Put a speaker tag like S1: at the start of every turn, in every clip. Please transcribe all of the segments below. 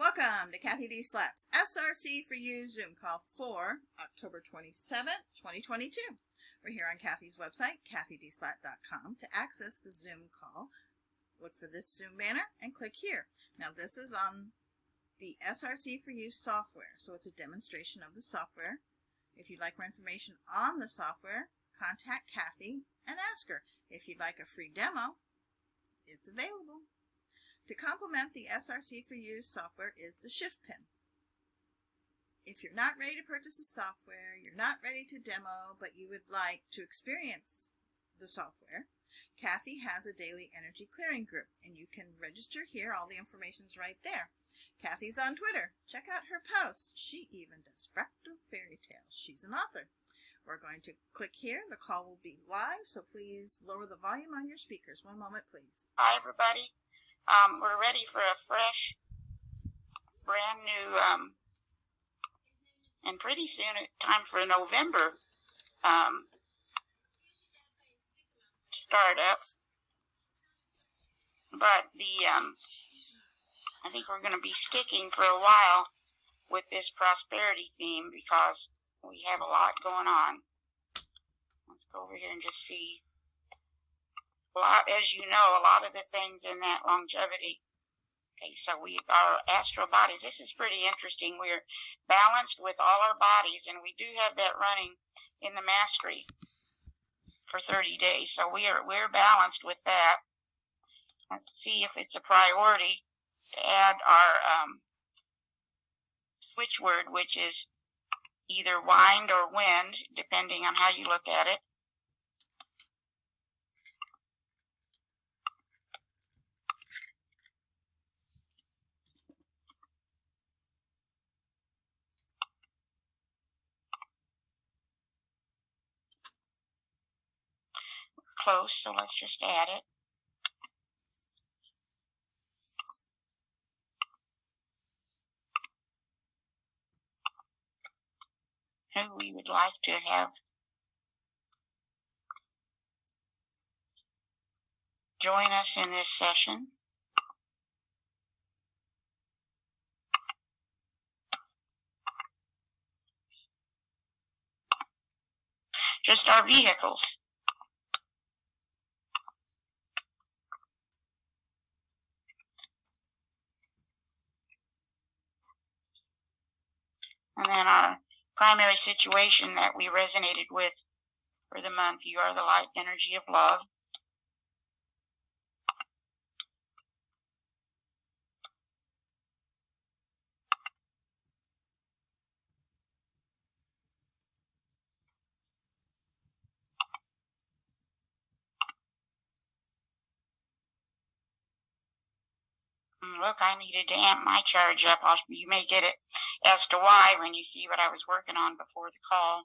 S1: Welcome to CathyDSlaught's SRC4u Zoom call for October 27th, 2022. We're here on Cathy's website, CathyDSlaght.com. To access the Zoom call, look for this Zoom banner and click here. Now this is on the SRC4u software, so it's a demonstration of the software. If you'd like more information on the software, contact Cathy and ask her. If you'd like a free demo, it's available. To complement the SRC4u software is the shift pin. If you're not ready to purchase the software, you're not ready to demo, but you would like to experience the software, Cathy has a daily energy clearing group, and you can register here. All the information's right there. Cathy's on Twitter. Check out her posts. She even does fractal fairy tales. She's an author. We're going to click here. The call will be live, so please lower the volume on your speakers. One moment, please.
S2: Hi, everybody. We're ready for a fresh, brand new, and pretty soon time for a November startup. But I think we're going to be sticking for a while with this prosperity theme because we have a lot going on. Let's go over here and just see. As you know, a lot of the things in that longevity. Okay, so our astral bodies, this is pretty interesting. We're balanced with all our bodies, and we do have that running in the mastery for 30 days. So we're balanced with that. Let's see if it's a priority to add our switch word, which is either wind or wind, depending on how you look at it. Close, so let's just add it. Who we would like to have join us in this session. Just our vehicles. And then our primary situation that we resonated with for the month, you are the light energy of love. Look, I needed to amp my charge up. You may get it as to why when you see what I was working on before the call.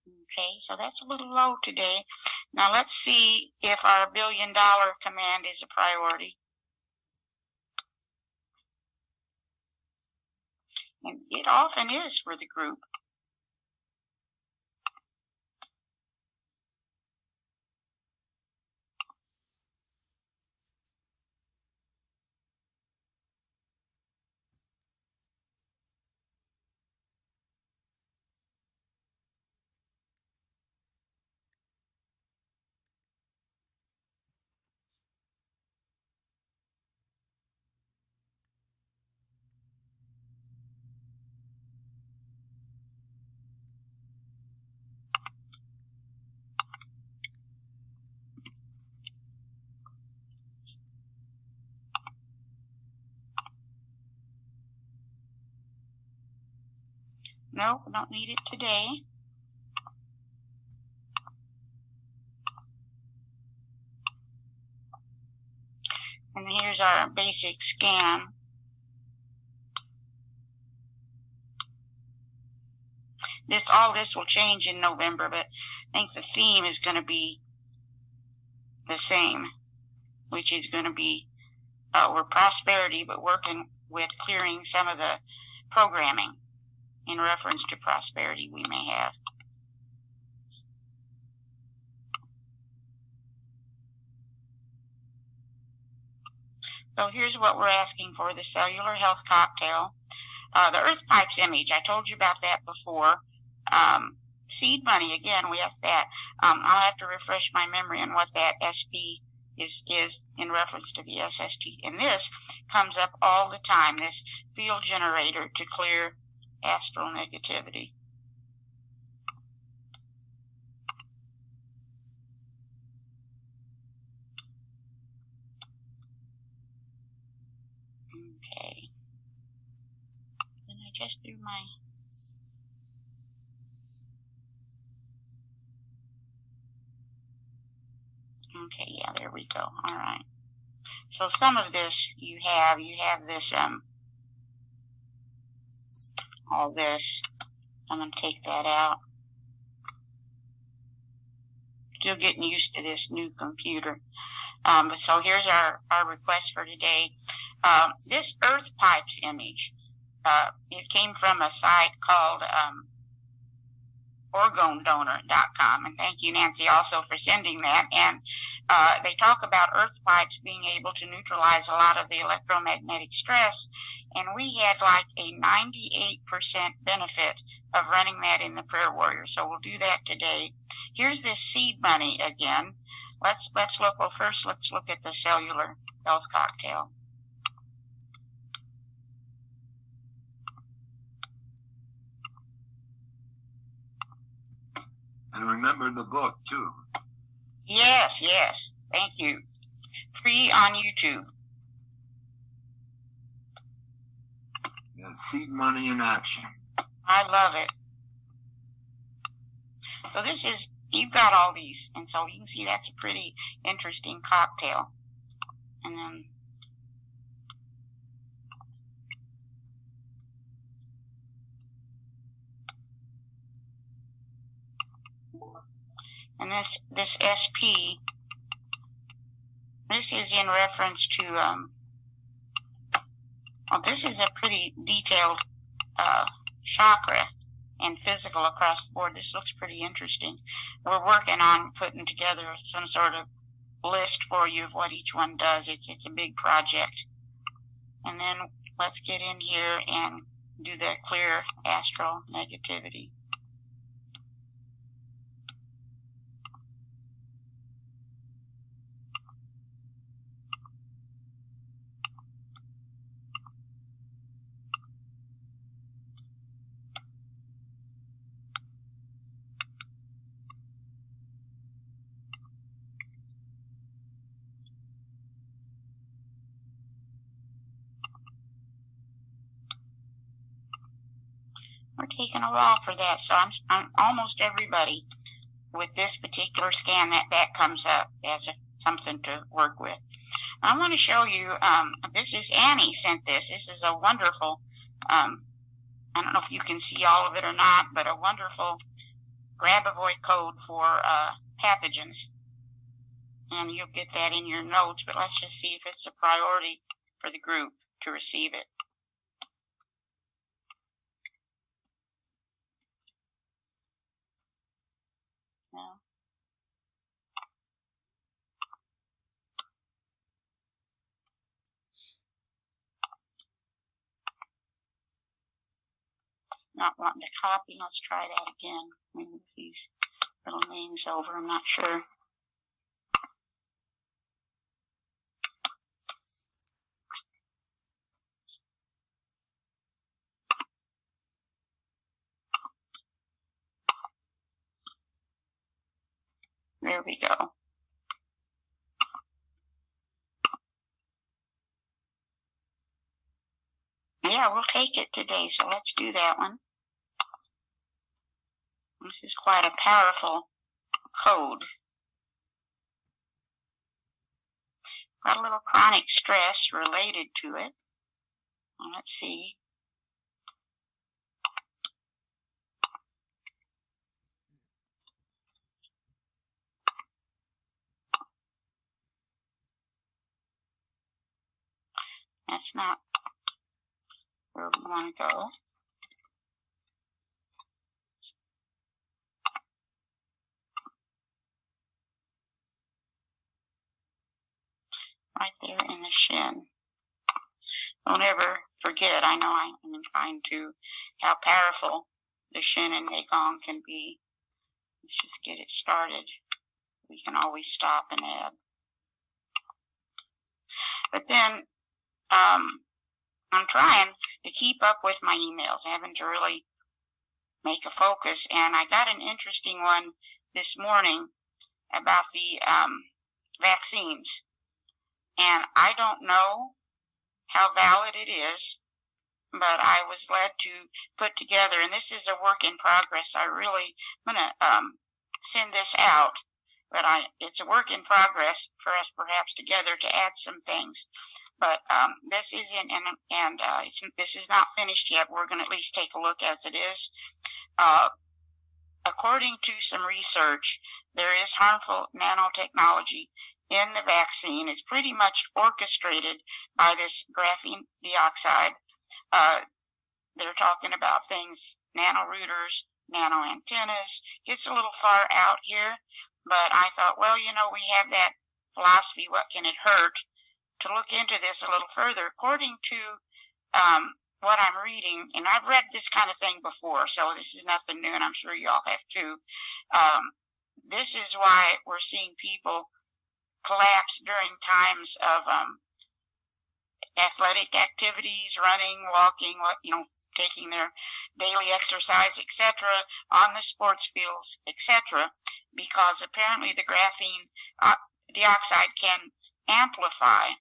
S2: Okay, so that's a little low today. Now let's see if our $1 billion command is a priority. And it often is for the group. Nope, we don't need it today. And here's our basic scan. All this will change in November, but I think the theme is going to be the same, which is going to be or prosperity, but working with clearing some of the programming in reference to prosperity we may have. So here's what we're asking for, the cellular health cocktail. The earth pipes image, I told you about that before. Seed money, again, we asked that. I'll have to refresh my memory on what that SP is in reference to the SST. And this comes up all the time, this field generator to clear astral negativity. Okay. Then I just threw my... Okay, yeah, there we go. All right. So some of this you have this, all this. I'm going to take that out. Still getting used to this new computer. But so here's our request for today. This earth pipes image, it came from a site called orgondonor.com, and thank you, Nancy, also for sending that. And they talk about earth pipes being able to neutralize a lot of the electromagnetic stress, and we had like a 98% benefit of running that in the Prayer Warrior. So we'll do that today. Here's this seed money again. Let's look. Well, first let's look at the cellular health cocktail.
S3: And remember the book, too.
S2: Yes, yes. Thank you. Free on YouTube.
S3: Yeah, seed money in action.
S2: I love it. So this is, you've got all these, and so you can see that's a pretty interesting cocktail. And then and this SP, this is in reference to well, this is a pretty detailed chakra and physical across the board. This looks pretty interesting. We're working on putting together some sort of list for you of what each one does. It's a big project. And then let's get in here and do the clear astral negativity. We're taking a while for that, so I'm almost everybody with this particular scan that comes up as something to work with. I want to show you, this is Annie sent this. This is a wonderful, I don't know if you can see all of it or not, but a wonderful grab avoid code for pathogens. And you'll get that in your notes, but let's just see if it's a priority for the group to receive it. No. Not wanting to copy. Let's try that again. Move these little names over. I'm not sure. There we go. Yeah, we'll take it today, so let's do that one. This is quite a powerful code. Got a little chronic stress related to it. Let's see. That's not where we want to go. Right there in the shin. Don't ever forget, I know I'm inclined to, how powerful the shin and Gong can be. Let's just get it started. We can always stop and add. But then I'm trying to keep up with my emails, having to really make a focus. And I got an interesting one this morning about the vaccines. And I don't know how valid it is, but I was led to put together, and this is a work in progress. I'm going to send this out, but it's a work in progress for us perhaps together to add some things. But this isn't, this is not finished yet. We're going to at least take a look as it is. According to some research, there is harmful nanotechnology in the vaccine. It's pretty much orchestrated by this graphene dioxide. They're talking about things, nanorouters, nano antennas. It's a little far out here, but I thought, well, we have that philosophy, what can it hurt, to look into this a little further. According to what I'm reading, and I've read this kind of thing before, so this is nothing new, and I'm sure you all have too. This is why we're seeing people collapse during times of athletic activities, running, walking, taking their daily exercise, etc., on the sports fields, etc., because apparently the graphene dioxide can amplify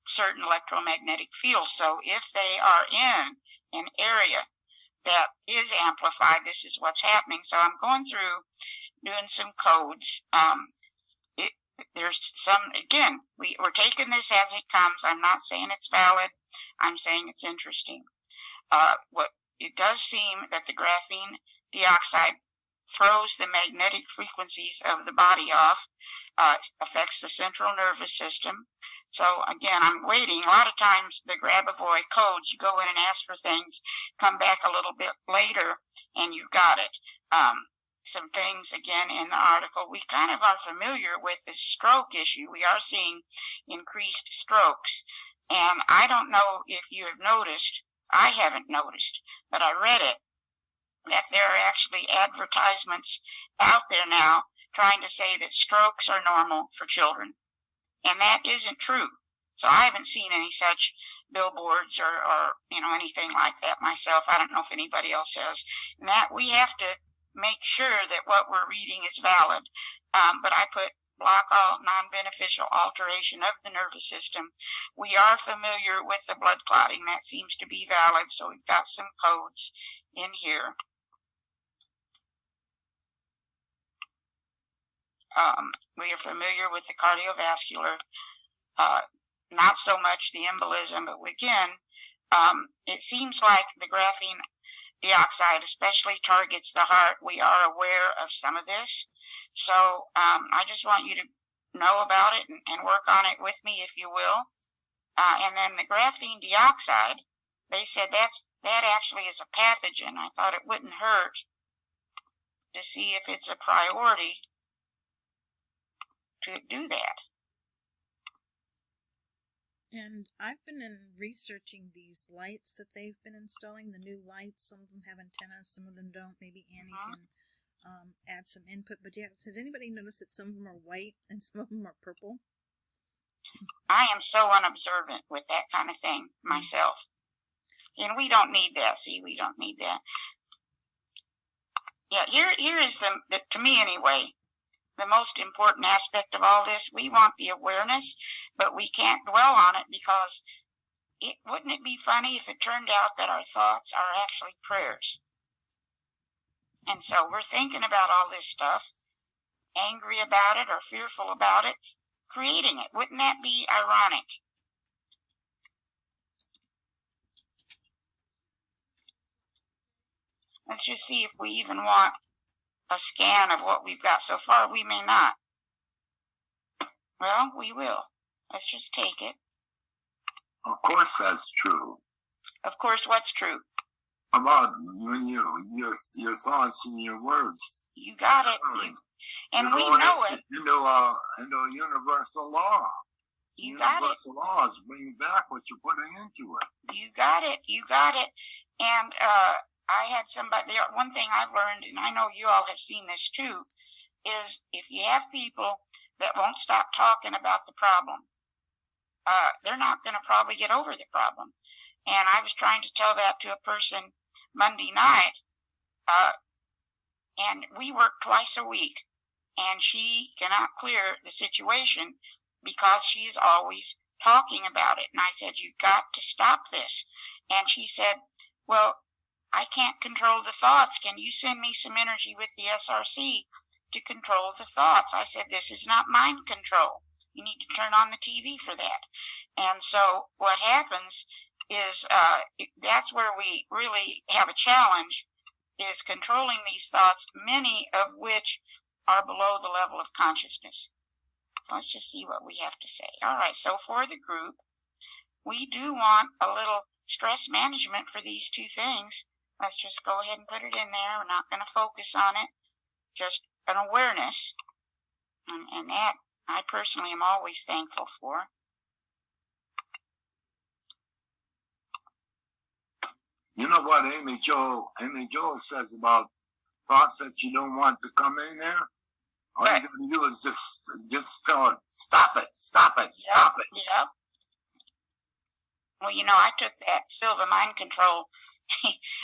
S2: certain electromagnetic fields. So if they are in an area that is amplified, this is what's happening. So I'm going through doing some codes. There's some, again, we're taking this as it comes. I'm not saying it's valid. I'm saying it's interesting. It does seem that the graphene dioxide throws the magnetic frequencies of the body off, affects the central nervous system. So again, I'm waiting. A lot of times the grab-avoid codes, you go in and ask for things, come back a little bit later, and you've got it. Some things, again, in the article, we kind of are familiar with this stroke issue. We are seeing increased strokes. And I don't know if you have noticed, I haven't noticed, but I read it, that there are actually advertisements out there now trying to say that strokes are normal for children. And that isn't true. So I haven't seen any such billboards or anything like that myself. I don't know if anybody else has. And that we have to make sure that what we're reading is valid. But I put block all non-beneficial alteration of the nervous system. We are familiar with the blood clotting. That seems to be valid. So we've got some codes in here. We are familiar with the cardiovascular, not so much the embolism, but again, it seems like the graphene dioxide especially targets the heart. We are aware of some of this. So I just want you to know about it and work on it with me, if you will. And then the graphene dioxide, they said that actually is a pathogen. I thought it wouldn't hurt to see if it's a priority to do that.
S1: And I've been researching these lights that they've been installing, the new lights. Some of them have antennas, some of them don't. Maybe Annie can add some input. But yeah, has anybody noticed that some of them are white and some of them are purple?
S2: I am so unobservant with that kind of thing myself. And we don't need that. See, we don't need that. Yeah, here is the to me anyway, the most important aspect of all this. We want the awareness, but we can't dwell on it because wouldn't it be funny if it turned out that our thoughts are actually prayers? And so we're thinking about all this stuff, angry about it or fearful about it, creating it. Wouldn't that be ironic? Let's just see if we even want a scan of what we've got so far. We may not. Well, we will. Let's just take it.
S3: Of course that's true.
S2: Of course, what's true?
S3: About when your thoughts and your words.
S2: You got it. And we know it.
S3: Into a universal law.
S2: You got it.
S3: Universal laws bring back what you're putting into it.
S2: You got it. You got it. And I had somebody, one thing I've learned, and I know you all have seen this too, is if you have people that won't stop talking about the problem, they're not going to probably get over the problem. And I was trying to tell that to a person Monday night, and we work twice a week, and she cannot clear the situation because she is always talking about it. And I said, you got to stop this. And she said, well, I can't control the thoughts. Can you send me some energy with the SRC to control the thoughts? I said, this is not mind control. You need to turn on the TV for that. And so what happens is that's where we really have a challenge, is controlling these thoughts, many of which are below the level of consciousness. Let's just see what we have to say. All right, so for the group, we do want a little stress management for these two things. Let's just go ahead and put it in there. We're not going to focus on it, just an awareness. And that I personally am always thankful for.
S3: You know what Amy Jo says about thoughts that you don't want to come in there? All you got to do is just tell her, stop it, stop it, stop it.
S2: Yep. Well, you know, I took that Silva mind control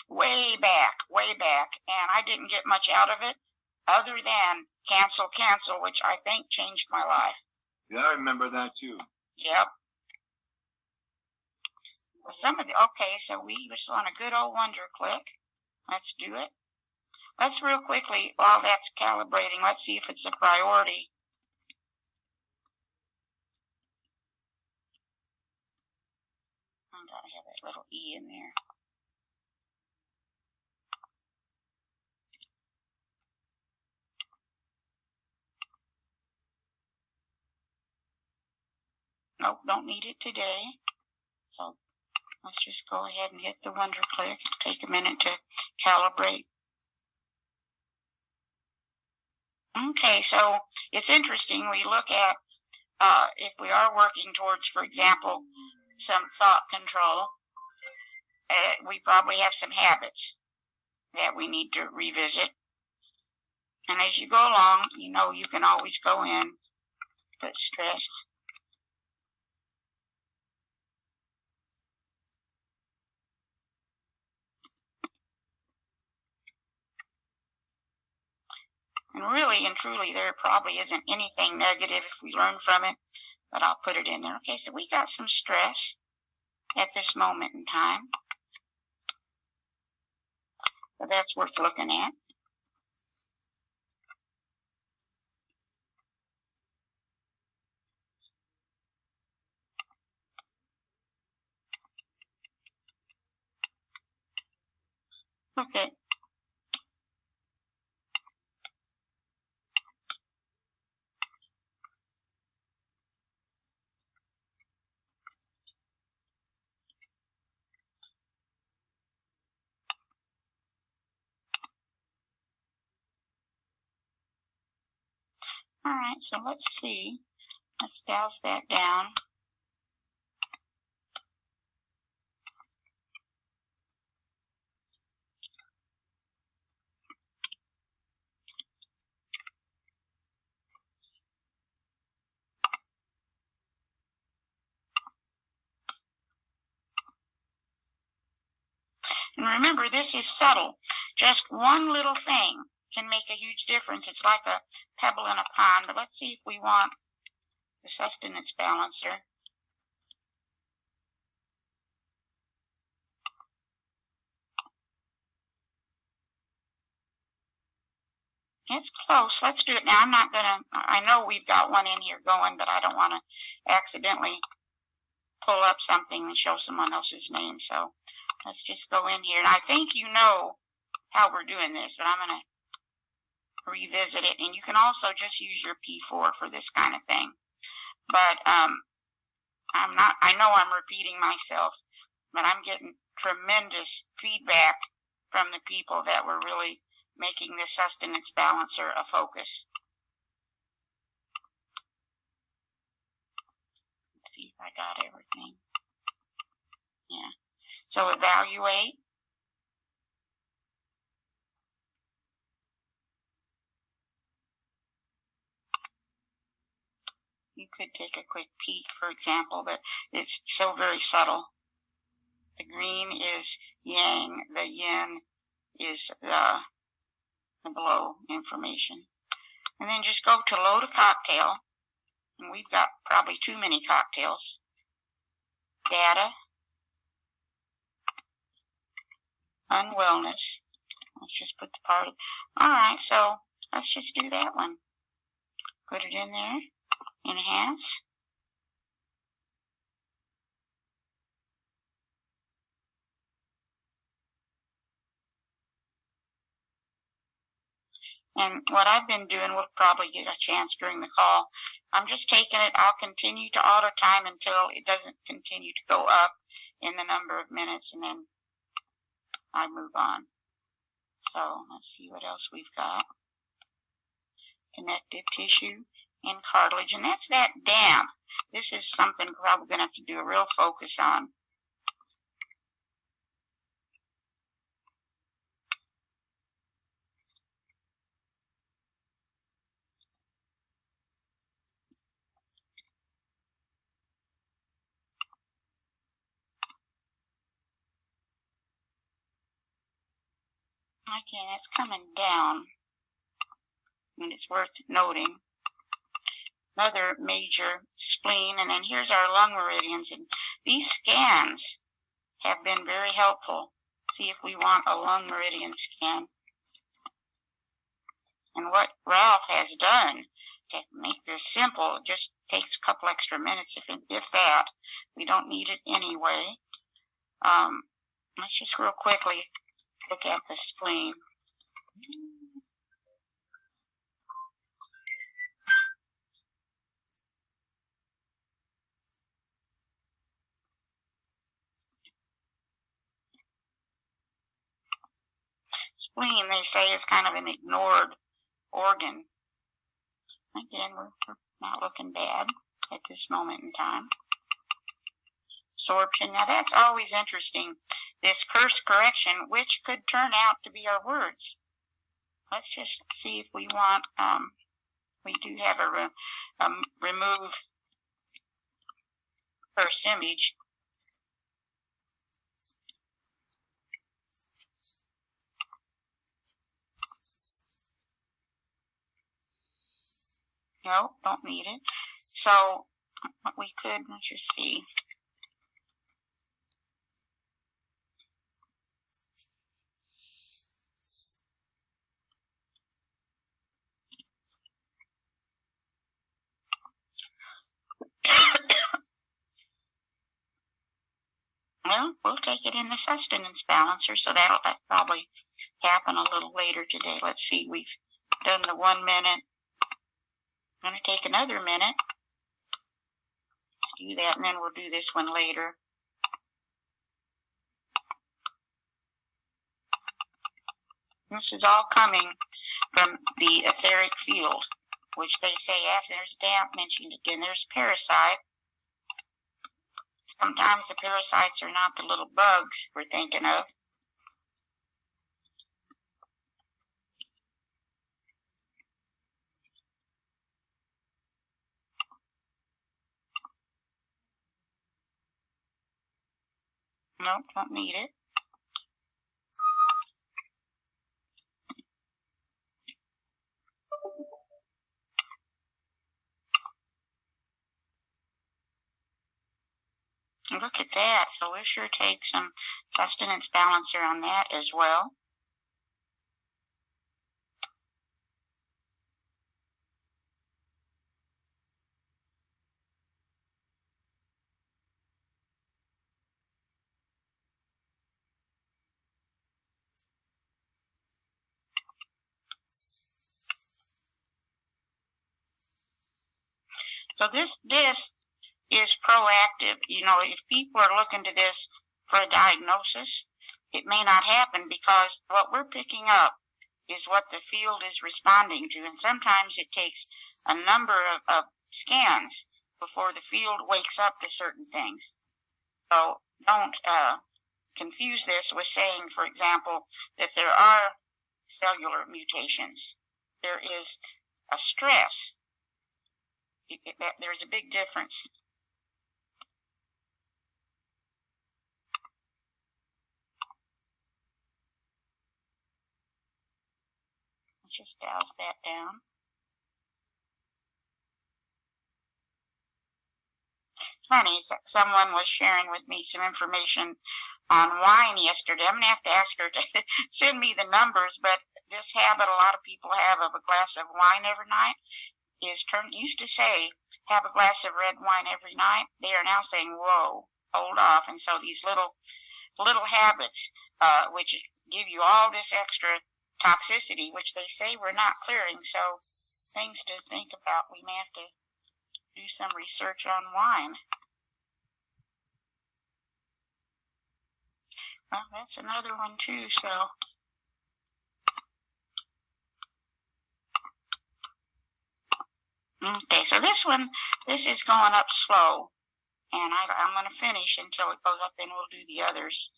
S2: way back, and I didn't get much out of it other than cancel, which I think changed my life.
S3: Yeah, I remember that too.
S2: Yep. Okay, so we just want a good old wonder click. Let's do it. Let's real quickly, while that's calibrating, let's see if it's a priority. I gotta have that little E in there. Nope, don't need it today. So let's just go ahead and hit the wonder click. It'll take a minute to calibrate. Okay, so it's interesting. We look at if we are working towards, for example, some thought control, we probably have some habits that we need to revisit. And as you go along, you know you can always go in, put stress. And really and truly, there probably isn't anything negative if we learn from it, but I'll put it in there. Okay, so we got some stress at this moment in time. So that's worth looking at. Okay. All right, so let's see. Let's douse that down. And remember, this is subtle. Just one little thing can make a huge difference. It's like a pebble in a pond. But let's see if we want the sustenance balancer. It's close. Let's do it now. I'm not going to, I know we've got one in here going, but I don't want to accidentally pull up something and show someone else's name. So let's just go in here. And I think you know how we're doing this, but I'm going to revisit it. And you can also just use your P4 for this kind of thing. But I I know I'm repeating myself, but I'm getting tremendous feedback from the people that were really making this sustenance balancer a focus. Let's see if I got everything. Yeah. So evaluate. You could take a quick peek, for example, but it's so very subtle. The green is yang, the yin is the below information. And then just go to load a cocktail. And we've got probably too many cocktails. Data. Unwellness. Let's just put the part. Alright, so let's just do that one. Put it in there. Enhance. And what I've been doing, we'll probably get a chance during the call. I'm just taking it. I'll continue to auto time until it doesn't continue to go up in the number of minutes, and then I move on. So let's see what else we've got. Connective tissue and cartilage, and that's that damp. This is something we're probably going to have to do a real focus on. Okay, that's coming down, and it's worth noting. Another major spleen, and then here's our lung meridians. And these scans have been very helpful. See if we want a lung meridian scan. And what Ralph has done to make this simple, it just takes a couple extra minutes, if that. We don't need it anyway. Let's just real quickly look at the spleen. Spleen, they say, is kind of an ignored organ. Again, we're not looking bad at this moment in time. Absorption. Now that's always interesting. This curse correction, which could turn out to be our words. Let's just see if we want, we do have a remove curse image. No, don't need it. So what we could, let's just see. Well, we'll take it in the sustenance balancer, so that'll probably happen a little later today. Let's see, we've done the 1 minute. I'm going to take another minute. Let's do that, and then we'll do this one later. This is all coming from the etheric field, which they say, after there's damp mentioned again, there's parasite. Sometimes the parasites are not the little bugs we're thinking of. Nope, don't need it. Look at that. So we'll sure take some sustenance balancer on that as well. So this is proactive. You know, if people are looking to this for a diagnosis, it may not happen because what we're picking up is what the field is responding to. And sometimes it takes a number of scans before the field wakes up to certain things. So don't confuse this with saying, for example, that there are cellular mutations. There is a stress. There's a big difference. Let's just douse that down. Funny, someone was sharing with me some information on wine yesterday. I'm going to have to ask her to send me the numbers, but this habit a lot of people have of a glass of wine every night used to say, have a glass of red wine every night. They are now saying, whoa, hold off. And so these little habits, which give you all this extra toxicity, which they say we're not clearing. So things to think about. We may have to do some research on wine. Well, that's another one too, so. Okay, so this is going up slow, and I'm going to finish until it goes up, then we'll do the others.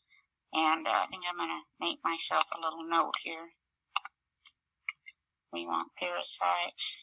S2: And I think I'm going to make myself a little note here. We want parasites.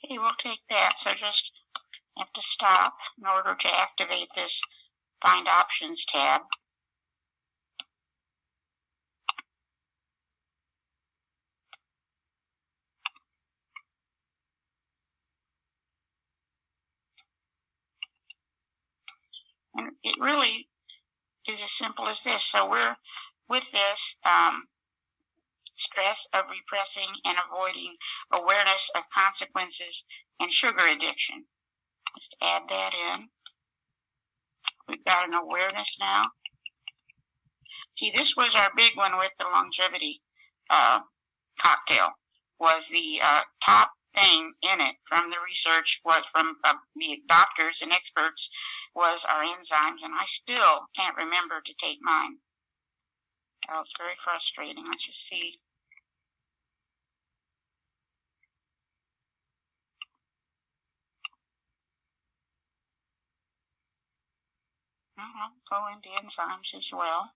S2: Okay, we'll take that. So just have to stop in order to activate this Find Options tab. And it really is as simple as this. So we're with this stress of repressing and avoiding awareness of consequences and sugar addiction. Just add that in. We've got an awareness now. See, this was our big one with the longevity cocktail. Was the top thing in it from the research, was from the doctors and experts, was our enzymes, and I still can't remember to take mine. Oh, it's very frustrating. Let's just see. I'll go into enzymes as well.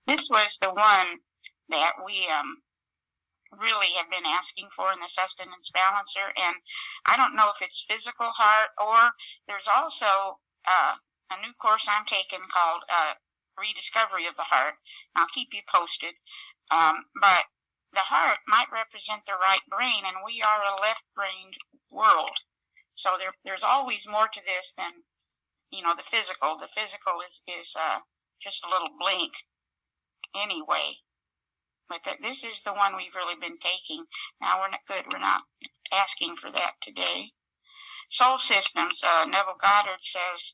S2: This was the one that we really have been asking for in the sustenance balancer, and I don't know if it's physical heart, or there's also a new course I'm taking called Rediscovery of the Heart. I'll keep you posted. But the heart might represent the right brain, and we are a left-brained world. So there's always more to this than, you know, the physical. The physical is just a little blink anyway. But this is the one we've really been taking. Now we're not good. We're not asking for that today. Soul systems. Neville Goddard says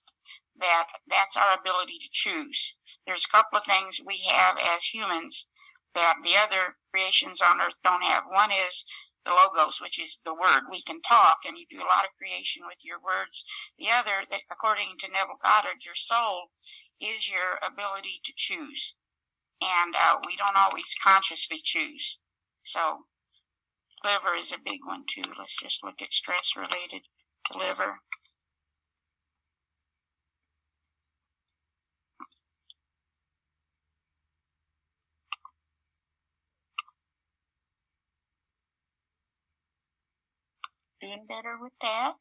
S2: that that's our ability to choose. There's a couple of things we have as humans that the other creations on Earth don't have. One is the logos, which is the word. We can talk, and you do a lot of creation with your words. The other, that according to Neville Goddard, your soul is your ability to choose. And we don't always consciously choose. So liver is a big one too. Let's just look at stress related to liver. Doing better with that.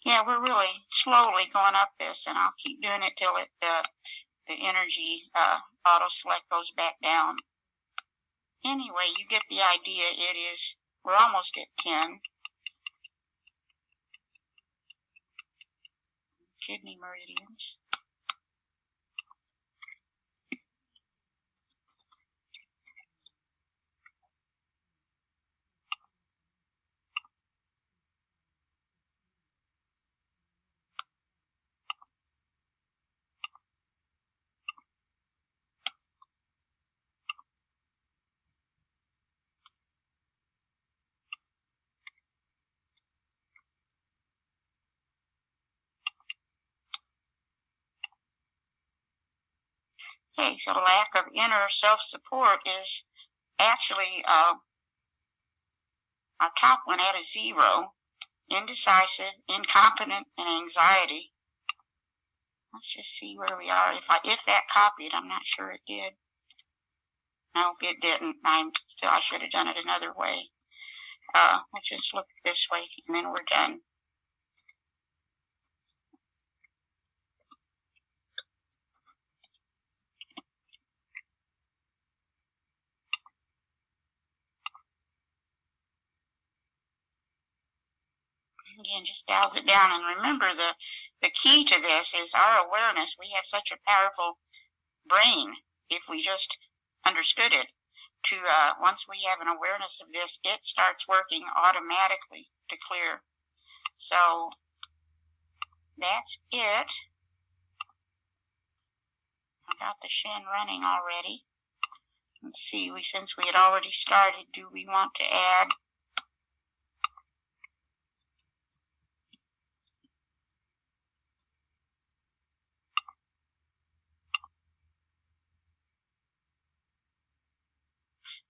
S2: Yeah, we're really slowly going up this, and I'll keep doing it till the energy auto select goes back down. Anyway, you get the idea. We're almost at 10. Kidney meridians. Okay, so lack of inner self-support is actually our top one at a 0. Indecisive, incompetent, and anxiety. Let's just see where we are. If that copied, I'm not sure it did. No, it didn't. I should have done it another way. Let's just look this way, and then we're done. Again, just dials it down. And remember, the key to this is our awareness. We have such a powerful brain, if we just understood it, once we have an awareness of this, it starts working automatically to clear. So that's it. I got the Shin running already. Let's see, since we had already started, do we want to add?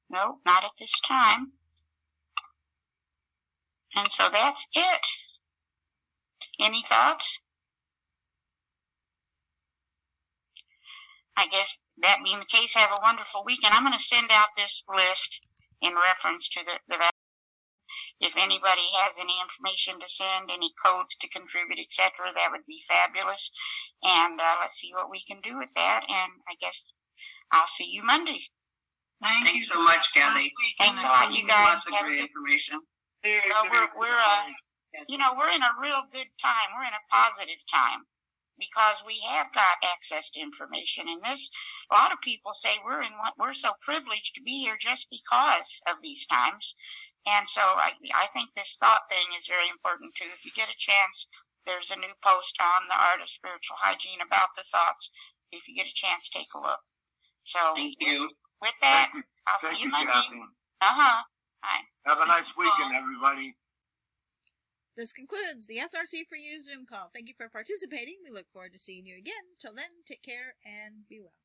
S2: No, not at this time. And so that's it. Any thoughts? I guess that being the case, have a wonderful week. And I'm going to send out this list in reference to the if anybody has any information to send, any codes to contribute, etc., that would be fabulous. And let's see what we can do with that. And I guess I'll see you Monday.
S4: Thanks so much, Cathy.
S2: Thanks a lot, you guys.
S4: Lots of great information.
S2: We're in a real good time. We're in a positive time because we have got access to information. And a lot of people say we're so privileged to be here just because of these times. And so I think this thought thing is very important too. If you get a chance, there's a new post on the Art of Spiritual Hygiene about the thoughts. If you get a chance, take a look. So
S4: thank you.
S2: With that, I'll
S3: Thank
S2: see you
S3: you,
S2: Monday.
S3: Cathy.
S2: Hi.
S3: Have a nice weekend, everybody.
S1: This concludes the SRC4u Zoom call. Thank you for participating. We look forward to seeing you again. Till then, take care and be well.